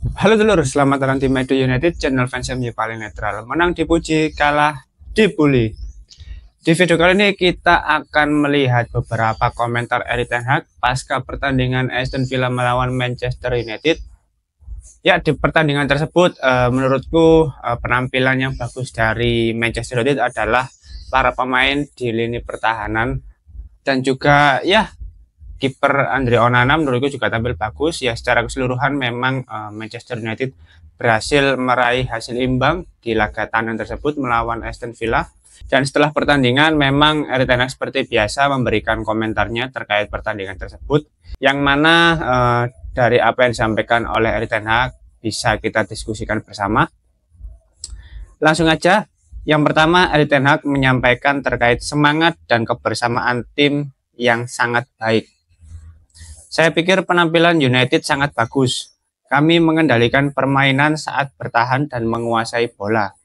Halo dulur, selamat datang di Medu United, channel fans MU paling netral. Menang dipuji, kalah dibully. Di video kali ini kita akan melihat beberapa komentar Erik ten Hag pasca pertandingan Aston Villa melawan Manchester United. Ya, di pertandingan tersebut menurutku penampilan yang bagus dari Manchester United adalah para pemain di lini pertahanan dan juga ya kiper Andre Onana menurutku juga tampil bagus ya. Secara keseluruhan memang Manchester United berhasil meraih hasil imbang di laga tandang tersebut melawan Aston Villa. Dan setelah pertandingan memang Erik ten Hag seperti biasa memberikan komentarnya terkait pertandingan tersebut, yang mana dari apa yang disampaikan oleh Erik ten Hag bisa kita diskusikan bersama. Langsung aja, yang pertama Erik ten Hag menyampaikan terkait semangat dan kebersamaan tim yang sangat baik. Saya pikir penampilan United sangat bagus. Kami mengendalikan permainan saat bertahan dan menguasai bola.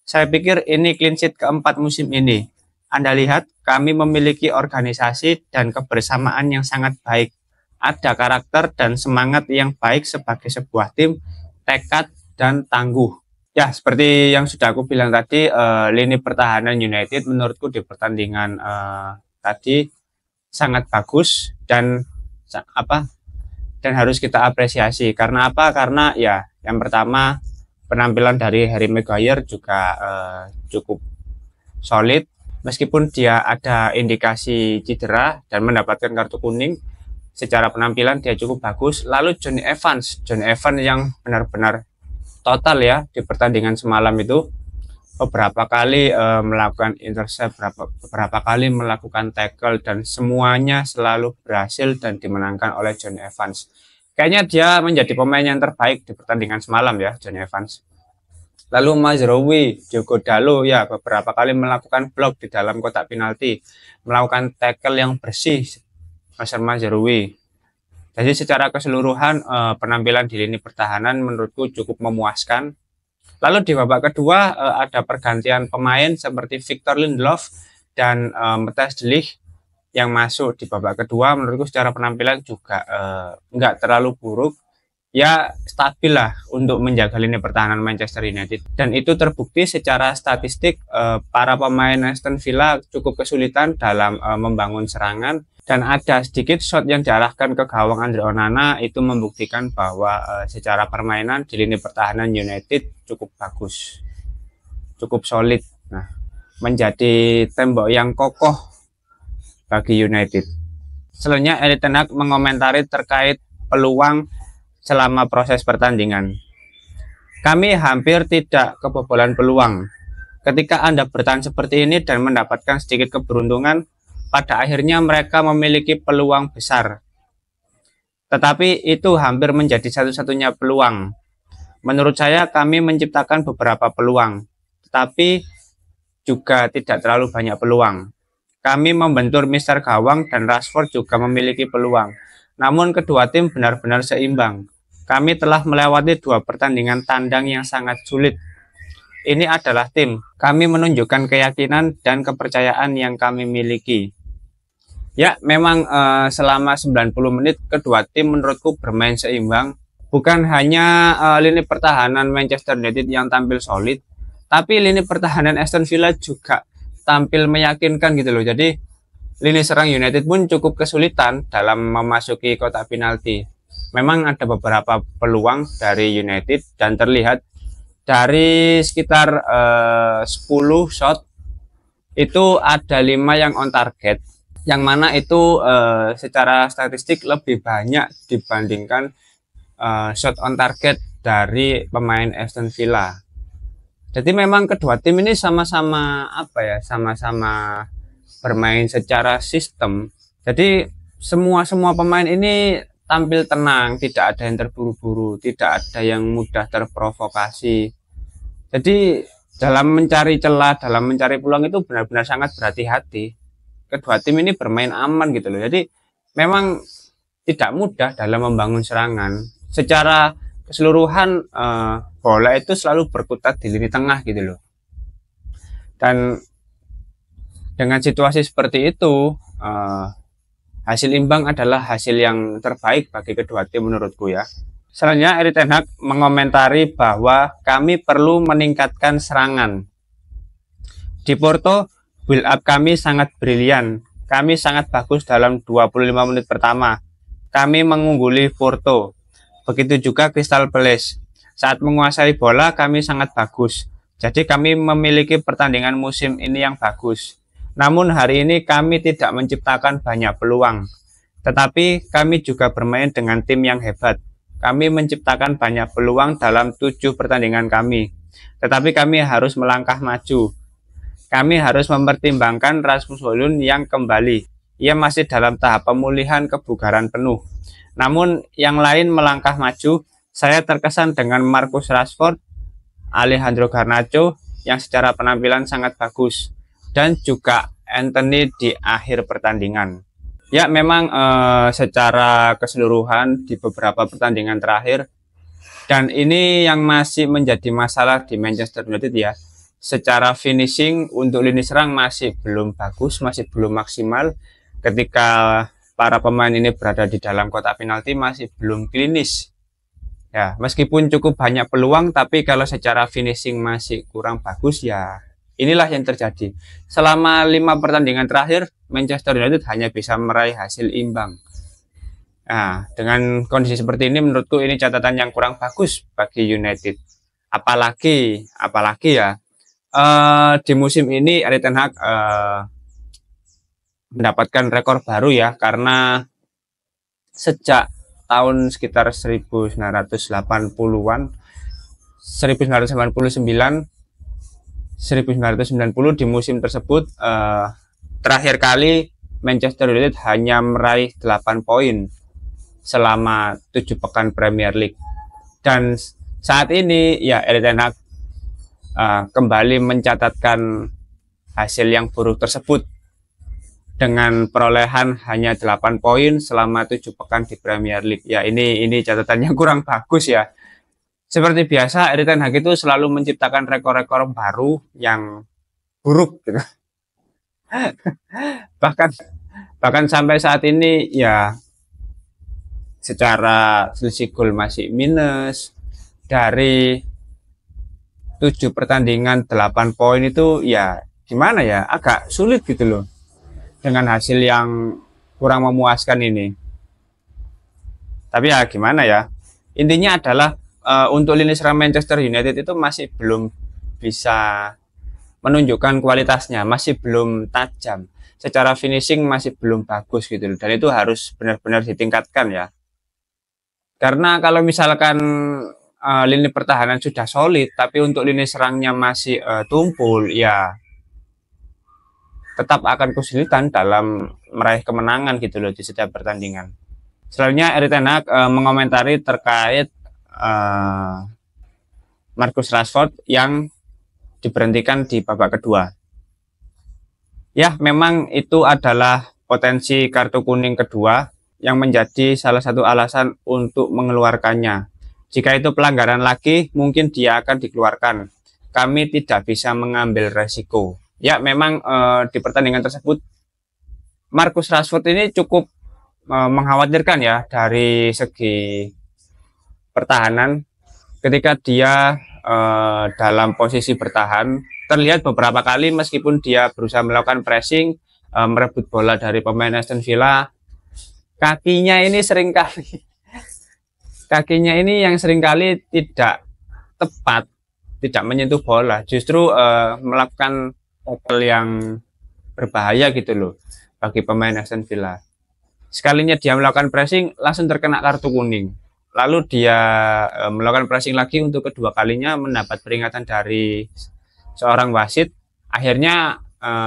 Saya pikir ini clean sheet keempat musim ini. Anda lihat, kami memiliki organisasi dan kebersamaan yang sangat baik. Ada karakter dan semangat yang baik sebagai sebuah tim, tekad dan tangguh. Ya, seperti yang sudah aku bilang tadi, lini pertahanan United menurutku di pertandingan tadi sangat bagus dan harus kita apresiasi. Karena apa? Karena ya yang pertama penampilan dari Harry Maguire juga cukup solid meskipun dia ada indikasi cedera dan mendapatkan kartu kuning. Secara penampilan dia cukup bagus. Lalu Jonny Evans yang benar-benar total ya di pertandingan semalam itu, beberapa kali melakukan intercept, beberapa kali melakukan tackle, dan semuanya selalu berhasil dan dimenangkan oleh Jonny Evans. Kayaknya dia menjadi pemain yang terbaik di pertandingan semalam ya, Jonny Evans. Lalu Mazraoui, Diogo Dalot ya beberapa kali melakukan blok di dalam kotak penalti, melakukan tackle yang bersih, Mazraoui. Jadi secara keseluruhan penampilan di lini pertahanan menurutku cukup memuaskan. Lalu di babak kedua ada pergantian pemain seperti Victor Lindelof dan Matthijs de Ligt yang masuk di babak kedua. Menurutku secara penampilan juga nggak terlalu buruk, ya stabil lah untuk menjaga lini pertahanan Manchester United. Dan itu terbukti secara statistik, para pemain Aston Villa cukup kesulitan dalam membangun serangan. Dan ada sedikit shot yang diarahkan ke gawang Andre Onana, itu membuktikan bahwa secara permainan di lini pertahanan United cukup bagus, cukup solid. Nah, menjadi tembok yang kokoh bagi United. Selanjutnya Erik ten Hag mengomentari terkait peluang selama proses pertandingan. Kami hampir tidak kebobolan peluang. Ketika Anda bertahan seperti ini dan mendapatkan sedikit keberuntungan, pada akhirnya mereka memiliki peluang besar. Tetapi itu hampir menjadi satu-satunya peluang. Menurut saya kami menciptakan beberapa peluang, tetapi juga tidak terlalu banyak peluang. Kami membentur Mister Gawang dan Rashford juga memiliki peluang. Namun kedua tim benar-benar seimbang. Kami telah melewati 2 pertandingan tandang yang sangat sulit. Ini adalah tim. Kami menunjukkan keyakinan dan kepercayaan yang kami miliki. Ya, memang selama 90 menit kedua tim menurutku bermain seimbang. Bukan hanya lini pertahanan Manchester United yang tampil solid, tapi lini pertahanan Aston Villa juga tampil meyakinkan gitu loh. Jadi lini serang United pun cukup kesulitan dalam memasuki kotak penalti. Memang ada beberapa peluang dari United dan terlihat dari sekitar 10 shot itu ada 5 yang on target, yang mana itu secara statistik lebih banyak dibandingkan shot on target dari pemain Aston Villa. Jadi memang kedua tim ini sama-sama sama-sama bermain secara sistem. Jadi semua pemain ini tampil tenang, tidak ada yang terburu-buru, tidak ada yang mudah terprovokasi. Jadi dalam mencari celah, dalam mencari peluang itu benar-benar sangat berhati-hati. Kedua tim ini bermain aman gitu loh. Jadi memang tidak mudah dalam membangun serangan. Secara keseluruhan bola itu selalu berkutat di lini tengah gitu loh. Dan dengan situasi seperti itu, hasil imbang adalah hasil yang terbaik bagi kedua tim menurutku ya. Selanjutnya Erik ten Hag mengomentari bahwa kami perlu meningkatkan serangan. Di Porto, build up kami sangat brilian. Kami sangat bagus dalam 25 menit pertama. Kami mengungguli Porto. Begitu juga Crystal Palace. Saat menguasai bola kami sangat bagus. Jadi kami memiliki pertandingan musim ini yang bagus. Namun hari ini kami tidak menciptakan banyak peluang. Tetapi kami juga bermain dengan tim yang hebat. Kami menciptakan banyak peluang dalam 7 pertandingan kami. Tetapi kami harus melangkah maju. Kami harus mempertimbangkan Rasmus Højlund yang kembali. Ia masih dalam tahap pemulihan kebugaran penuh. Namun yang lain melangkah maju. Saya terkesan dengan Marcus Rashford, Alejandro Garnacho yang secara penampilan sangat bagus. Dan juga Antony di akhir pertandingan. Ya memang secara keseluruhan di beberapa pertandingan terakhir, dan ini yang masih menjadi masalah di Manchester United ya, secara finishing untuk lini serang masih belum bagus, masih belum maksimal. Ketika para pemain ini berada di dalam kotak penalti masih belum klinis ya, meskipun cukup banyak peluang, tapi kalau secara finishing masih kurang bagus ya. Inilah yang terjadi. Selama 5 pertandingan terakhir, Manchester United hanya bisa meraih hasil imbang. Nah, dengan kondisi seperti ini, menurutku ini catatan yang kurang bagus bagi United. Apalagi ya, di musim ini Erik ten Hag mendapatkan rekor baru ya, karena sejak tahun sekitar 1980-an, 1989 1990 di musim tersebut terakhir kali Manchester United hanya meraih 8 poin selama 7 pekan Premier League. Dan saat ini ya Erik ten Hag kembali mencatatkan hasil yang buruk tersebut dengan perolehan hanya 8 poin selama 7 pekan di Premier League. Ya ini catatannya kurang bagus ya. Seperti biasa, Erik ten Hag itu selalu menciptakan rekor-rekor baru yang buruk gitu. bahkan sampai saat ini ya secara selisih gol masih minus. Dari 7 pertandingan 8 poin itu ya gimana ya, agak sulit gitu loh dengan hasil yang kurang memuaskan ini. Tapi ya gimana ya, intinya adalah untuk lini serang Manchester United itu masih belum bisa menunjukkan kualitasnya, masih belum tajam. Secara finishing masih belum bagus gitu loh. Dan itu harus benar-benar ditingkatkan ya. Karena kalau misalkan lini pertahanan sudah solid, tapi untuk lini serangnya masih tumpul, ya tetap akan kesulitan dalam meraih kemenangan gitu loh di setiap pertandingan. Selanjutnya Erik ten Hag mengomentari terkait Marcus Rashford yang diberhentikan di babak kedua. Ya, memang itu adalah potensi kartu kuning kedua yang menjadi salah satu alasan untuk mengeluarkannya. Jika itu pelanggaran lagi, mungkin dia akan dikeluarkan. Kami tidak bisa mengambil resiko. Ya, memang di pertandingan tersebut Marcus Rashford ini cukup mengkhawatirkan ya dari segi pertahanan. Ketika dia dalam posisi bertahan, terlihat beberapa kali meskipun dia berusaha melakukan pressing, merebut bola dari pemain Aston Villa, kakinya ini yang seringkali tidak tepat, tidak menyentuh bola, justru melakukan tackle yang berbahaya gitu loh bagi pemain Aston Villa. Sekalinya dia melakukan pressing langsung terkena kartu kuning. Lalu dia melakukan pressing lagi untuk kedua kalinya, mendapat peringatan dari seorang wasit. Akhirnya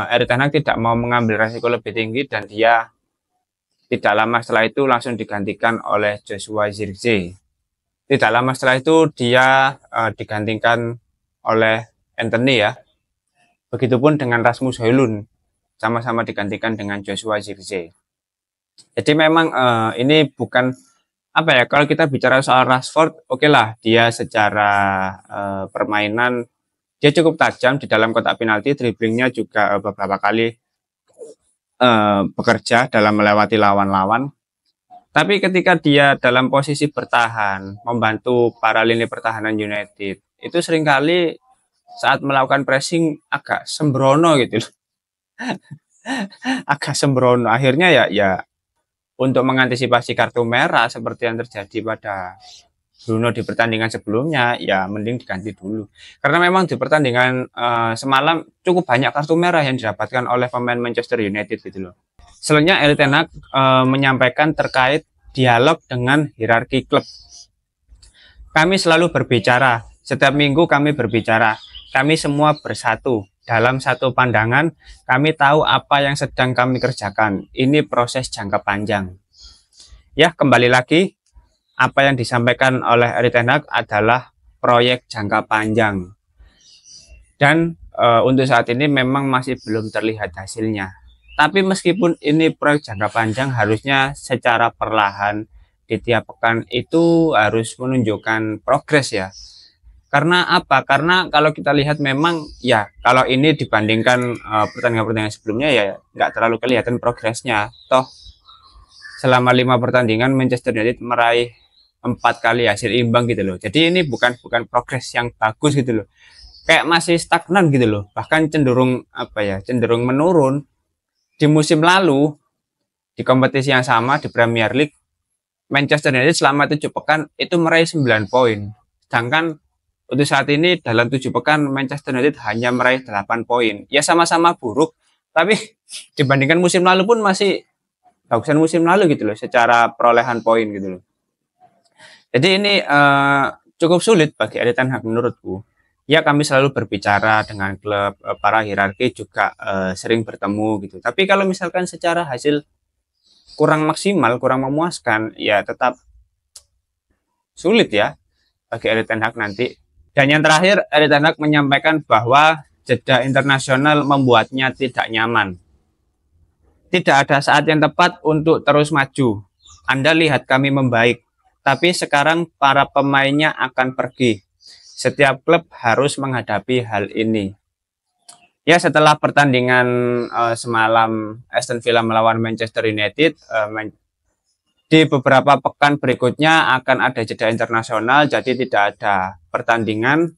Erik ten Hag tidak mau mengambil resiko lebih tinggi dan dia tidak lama setelah itu langsung digantikan oleh Joshua Zirkzee. Tidak lama setelah itu dia digantikan oleh Antony ya. Begitupun dengan Rasmus Højlund, sama-sama digantikan dengan Joshua Zirkzee. Jadi memang ini bukan apa ya, kalau kita bicara soal Rashford, oke lah, dia secara permainan dia cukup tajam di dalam kotak penalti, dribblingnya juga beberapa kali bekerja dalam melewati lawan-lawan. Tapi ketika dia dalam posisi bertahan, membantu para lini pertahanan United, itu seringkali saat melakukan pressing agak sembrono gitu loh. Agak sembrono. Akhirnya ya untuk mengantisipasi kartu merah seperti yang terjadi pada Bruno di pertandingan sebelumnya, ya mending diganti dulu. Karena memang di pertandingan semalam cukup banyak kartu merah yang didapatkan oleh pemain Manchester United gitu loh. Selanjutnya Erik ten Hag menyampaikan terkait dialog dengan hierarki klub. Kami selalu berbicara, setiap minggu kami berbicara, kami semua bersatu. Dalam satu pandangan, kami tahu apa yang sedang kami kerjakan. Ini proses jangka panjang. Ya, kembali lagi, apa yang disampaikan oleh Erik ten Hag adalah proyek jangka panjang. Dan untuk saat ini memang masih belum terlihat hasilnya. Tapi meskipun ini proyek jangka panjang, harusnya secara perlahan di tiap pekan itu harus menunjukkan progres ya. Karena apa? Karena kalau kita lihat memang ya kalau ini dibandingkan pertandingan-pertandingan sebelumnya ya nggak terlalu kelihatan progresnya. Toh selama 5 pertandingan Manchester United meraih 4 kali hasil imbang gitu loh. Jadi ini bukan progres yang bagus gitu loh. Kayak masih stagnan gitu loh. Bahkan cenderung cenderung menurun. Di musim lalu di kompetisi yang sama di Premier League, Manchester United selama 7 pekan itu meraih 9 poin. Sedangkan untuk saat ini dalam 7 pekan Manchester United hanya meraih 8 poin. Ya sama-sama buruk, tapi dibandingkan musim lalu pun masih bagusan musim lalu gitu loh secara perolehan poin gitu loh. Jadi ini cukup sulit bagi Erik ten Hag menurutku. Ya kami selalu berbicara dengan klub, para hierarki juga sering bertemu gitu. Tapi kalau misalkan secara hasil kurang maksimal, kurang memuaskan, ya tetap sulit ya bagi Erik ten Hag nanti. Dan yang terakhir, Erik ten Hag menyampaikan bahwa jeda internasional membuatnya tidak nyaman. Tidak ada saat yang tepat untuk terus maju. Anda lihat kami membaik, tapi sekarang para pemainnya akan pergi. Setiap klub harus menghadapi hal ini. Ya setelah pertandingan semalam Aston Villa melawan Manchester United, di beberapa pekan berikutnya akan ada jeda internasional, jadi tidak ada pertandingan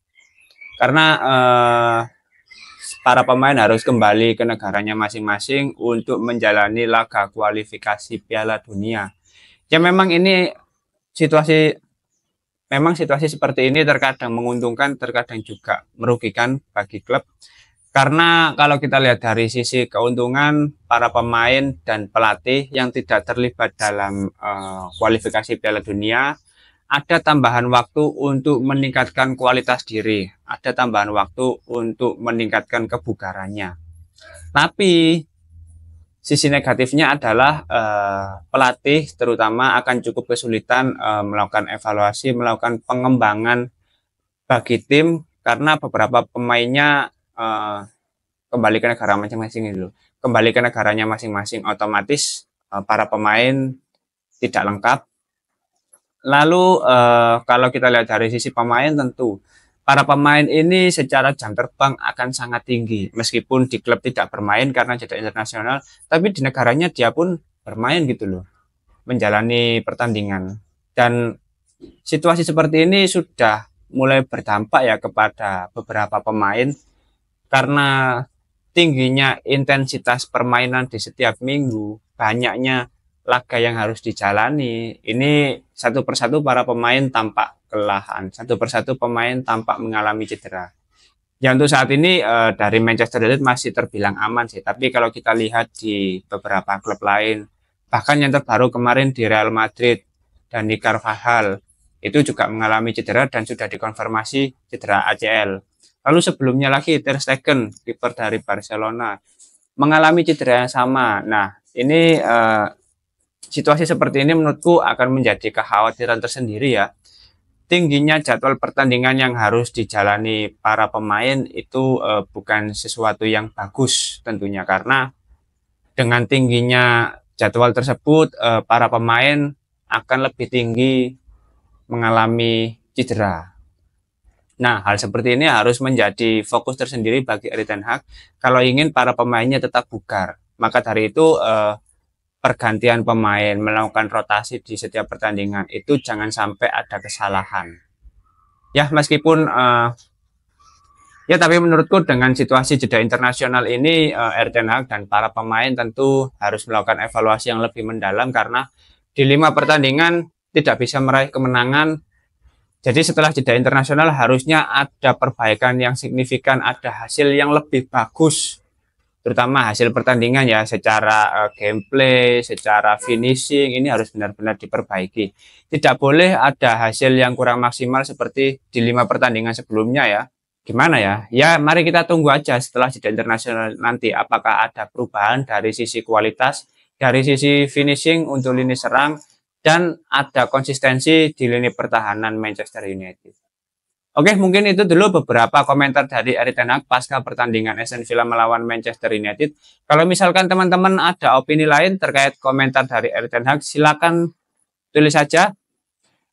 karena para pemain harus kembali ke negaranya masing-masing untuk menjalani laga kualifikasi Piala Dunia. Ya memang ini situasi seperti ini terkadang menguntungkan, terkadang juga merugikan bagi klub. Karena kalau kita lihat dari sisi keuntungan, para pemain dan pelatih yang tidak terlibat dalam kualifikasi Piala Dunia, ada tambahan waktu untuk meningkatkan kualitas diri, ada tambahan waktu untuk meningkatkan kebugarannya. Tapi sisi negatifnya adalah pelatih terutama akan cukup kesulitan melakukan evaluasi, melakukan pengembangan bagi tim karena beberapa pemainnya kembali ke negara masing-masing itu. Kembali ke negaranya masing-masing, otomatis para pemain tidak lengkap. Lalu kalau kita lihat dari sisi pemain, tentu para pemain ini secara jam terbang akan sangat tinggi. Meskipun di klub tidak bermain karena jeda internasional, tapi di negaranya dia pun bermain gitu loh, menjalani pertandingan. Dan situasi seperti ini sudah mulai berdampak ya kepada beberapa pemain karena tingginya intensitas permainan di setiap minggu, banyaknya laga yang harus dijalani. Ini satu persatu para pemain tampak kelelahan, satu persatu pemain tampak mengalami cedera. Ya untuk saat ini dari Manchester United masih terbilang aman sih, tapi kalau kita lihat di beberapa klub lain, bahkan yang terbaru kemarin di Real Madrid dan di Carvajal, itu juga mengalami cedera dan sudah dikonfirmasi cedera ACL. Lalu sebelumnya lagi Ter Stegen, kiper dari Barcelona, mengalami cedera yang sama. Nah ini situasi seperti ini menurutku akan menjadi kekhawatiran tersendiri ya. Tingginya jadwal pertandingan yang harus dijalani para pemain itu bukan sesuatu yang bagus tentunya, karena dengan tingginya jadwal tersebut para pemain akan lebih tinggi mengalami cedera. Nah, hal seperti ini harus menjadi fokus tersendiri bagi Erik ten Hag kalau ingin para pemainnya tetap bugar. Maka dari itu pergantian pemain, melakukan rotasi di setiap pertandingan, itu jangan sampai ada kesalahan. Ya, meskipun ya, tapi menurutku dengan situasi jeda internasional ini, Erik ten Hag dan para pemain tentu harus melakukan evaluasi yang lebih mendalam karena di 5 pertandingan tidak bisa meraih kemenangan. Jadi setelah jeda internasional harusnya ada perbaikan yang signifikan, ada hasil yang lebih bagus, terutama hasil pertandingan ya, secara gameplay, secara finishing, ini harus benar-benar diperbaiki. Tidak boleh ada hasil yang kurang maksimal seperti di 5 pertandingan sebelumnya ya. Gimana ya? Ya, mari kita tunggu aja setelah jeda internasional nanti apakah ada perubahan dari sisi kualitas, dari sisi finishing untuk lini serang, dan ada konsistensi di lini pertahanan Manchester United. Oke, mungkin itu dulu beberapa komentar dari Erik ten Hag pasca pertandingan Aston Villa melawan Manchester United. Kalau misalkan teman-teman ada opini lain terkait komentar dari Erik ten Hag, silakan tulis saja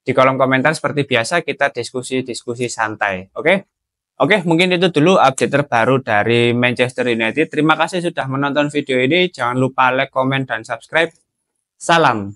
di kolom komentar. Seperti biasa kita diskusi-diskusi santai. Oke, mungkin itu dulu update terbaru dari Manchester United. Terima kasih sudah menonton video ini. Jangan lupa like, komen, dan subscribe. Salam.